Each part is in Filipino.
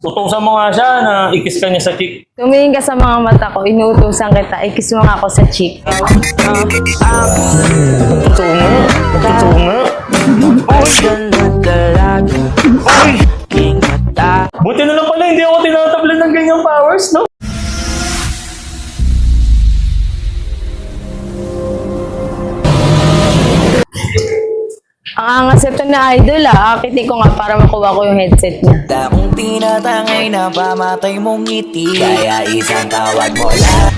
Utusan mo nga siya na ikis ka niya sa cheek. Tumingin ka sa mga mata ko, inuutusan kita, ikis mo nga ako sa cheek. Tunga. Tunga. Buti na lang pala, hindi ako tinatablan ng ganyang powers, no? Ang angas ito na idol akitin ko nga para makuha ko yung headset niya. Akong tinatangay na pamatay mong ngiti, kaya isang tawag mo lang.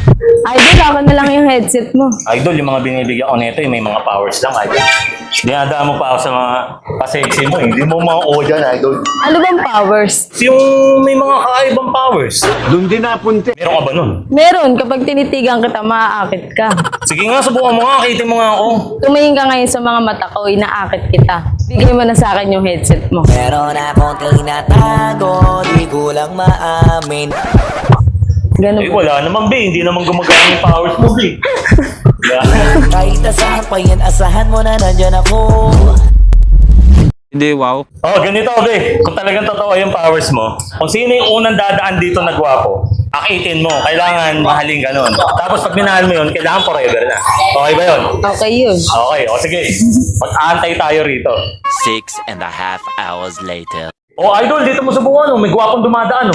Idol, ako na lang yung headset mo. Idol, yung mga binibigyan ko nito, may mga powers lang, idol. Dinadaan mo pa ako sa mga pasexy mo, hindi mo mga dyan, idol. Ano bang powers? Yung may mga kakaibang powers. Doon din napunti. Meron ka ba nun? Meron, kapag tinitigan kita, maaakit ka. Sige nga, subukan mo nga, kitin mo nga ako. Tumingin ka ngayon sa mga mata ko, inaakit kita. Bigay mo na sa akin yung headset mo. Meron akong tinatago, di ko lang maamin. Ganun Eh, ba? wala naman, be. Hindi naman gumagana yung powers mo, be. Kahit asahan pa yan, asahan mo na nandyan ako. Hindi, wow. Oh, ganito, be. Kung talagang totoo yung powers mo, kung sino yung unang dadaan dito na gwapo, akitin mo. Kailangan mahalin ka nun. Tapos pag minahal mo yun, kailangan forever na. Okay ba yun? Okay yun. Okay, o sige. Mag-aantay tayo rito. 6.5 hours later. O idol, dito mo subukan, may gwapong dumadaan.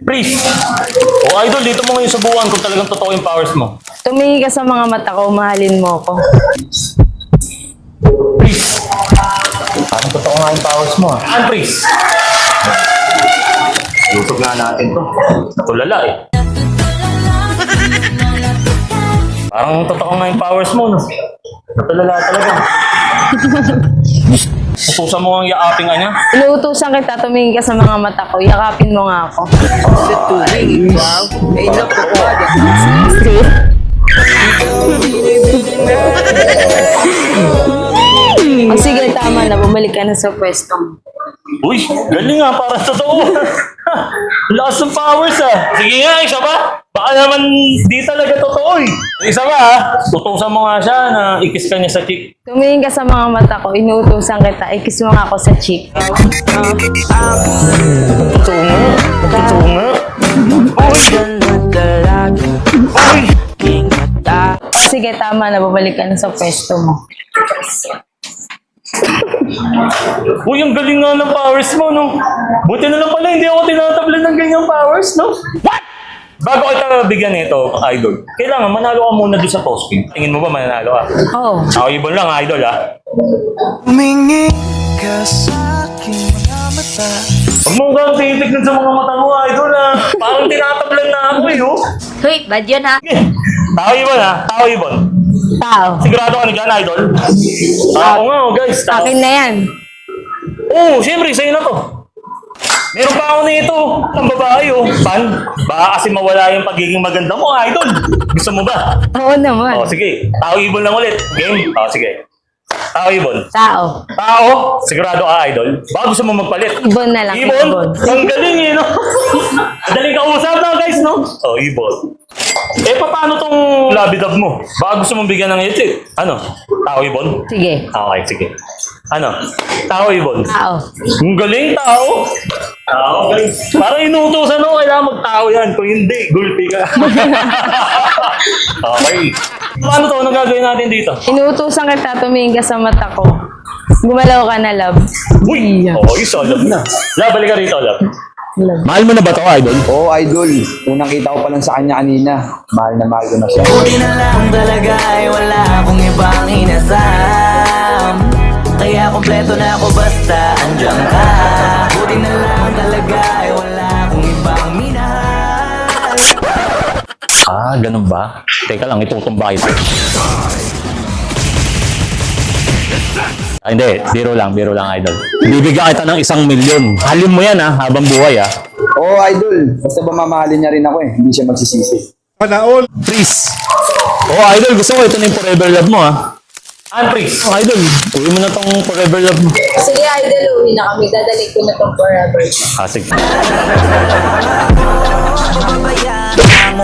Please. O idol, dito mo ngayon subukan kung talagang totoo yung powers mo. Tumingin ka sa mga mata ko, mahalin mo ko. Please. Parang totoo nga yung powers mo. Please. Lusog nga natin to. Natulala eh. Parang totoo nga yung powers mo, no? Natulala talaga. Utusan mo ang yaaping anya. Inuutusan kita, tumingin ka sa mga mata ko, yakapin mo nga ako. O sige, tama na, bumalik ka na sa pwesto mo. Uy, galing nga, parang totoo. Lakas ng powers ah. Sige nga, isa pa. Baka naman di talaga totoo eh. Isa pa ah. Utusan mo nga siya na ikis ka niya sa cheek. Tumingin ka sa mga mata ko, inuutusan kita, ikis mo nga ako sa cheek. Tunga. Tunga. O sige, tama na, bumalik ka na sa pwesto mo. Uy, ang galing nga ng powers mo, no? Buti na lang pala, hindi ako tinatablan ng ganyang powers, no? What? Bago kita bigyan nito, idol, kailangan manalo ka muna doon sa posting. Tingin mo ba manalo ka? Oh, Ako ibon lang, idol, ha? Humingi ka sa aking mga mata. Huwag mo kang titignan sa mga mata mo, idol, ha? Parang tinatablan na ako, eh, oh. Hoy, bad yun ha. Tao ibon, ha? Tao ibon. tao. Sigurado ka na dyan, idol? Ako nga, oh, guys. Tao. Akin na yan. Oo, siyempre, sa'yo na to. Meron pa ako nito, ang babae, oh. Pan, baka kasi mawala yung pagiging maganda mo, idol. Gusto mo ba? Oo naman. Oh, sige. Tao ibon lang ulit. Game? Oh, sige. Tao ibon. Tao. Tao? Sigurado ka, idol. Baka gusto mo magpalit. Ibon na lang. Ibon? Ang galing, eh, no? Madaling kausap na, guys, no? Oh, ibon. Eh, paano tong labidab mo? Baka gusto mong bigyan ng headset. Ano? Tao ibon? Sige. Okay, sige. Ano? Tao ibon? Tao. Ang galing, tao. Tao, galing. Parang inuutosan mo, kailangan magtao yan. Kung hindi, gulpi ka. Okay. Paano to? Anong gagawin natin dito? Inuutusan kita, tumingin ka sa mata ko. Gumalaw ka na, love. Uy! Iya. Okay, so love na. Love, balik ka rito, love. Love. Mahal mo na ba ito, idol? Oo, idol. Unang kita ko pa lang sa kanya kanina. Mahal na mahal ko na siya. Buti na lang talaga ay wala akong ibang inasam. Kaya kompleto na ako basta andyan ka. Buti na lang talaga ay wala akong ibang minahal. Ah, ganun ba? Teka lang, itutumba ito. Ah, hindi, biro lang, idol. Bibigyan kita ng 1,000,000. Halin mo yan, ha, habang buhay, ha. Oo, idol. Basta ba mamahalin niya rin ako eh. Hindi siya magsisisi. Please. Oh, idol, gusto ko ito na yung forever love mo, ha. Please. Oh, idol, uwi mo na tong forever love mo. Sige, idol, uwi na kami. Dadalik ko na tong forever. Ah, sige. Pababayaan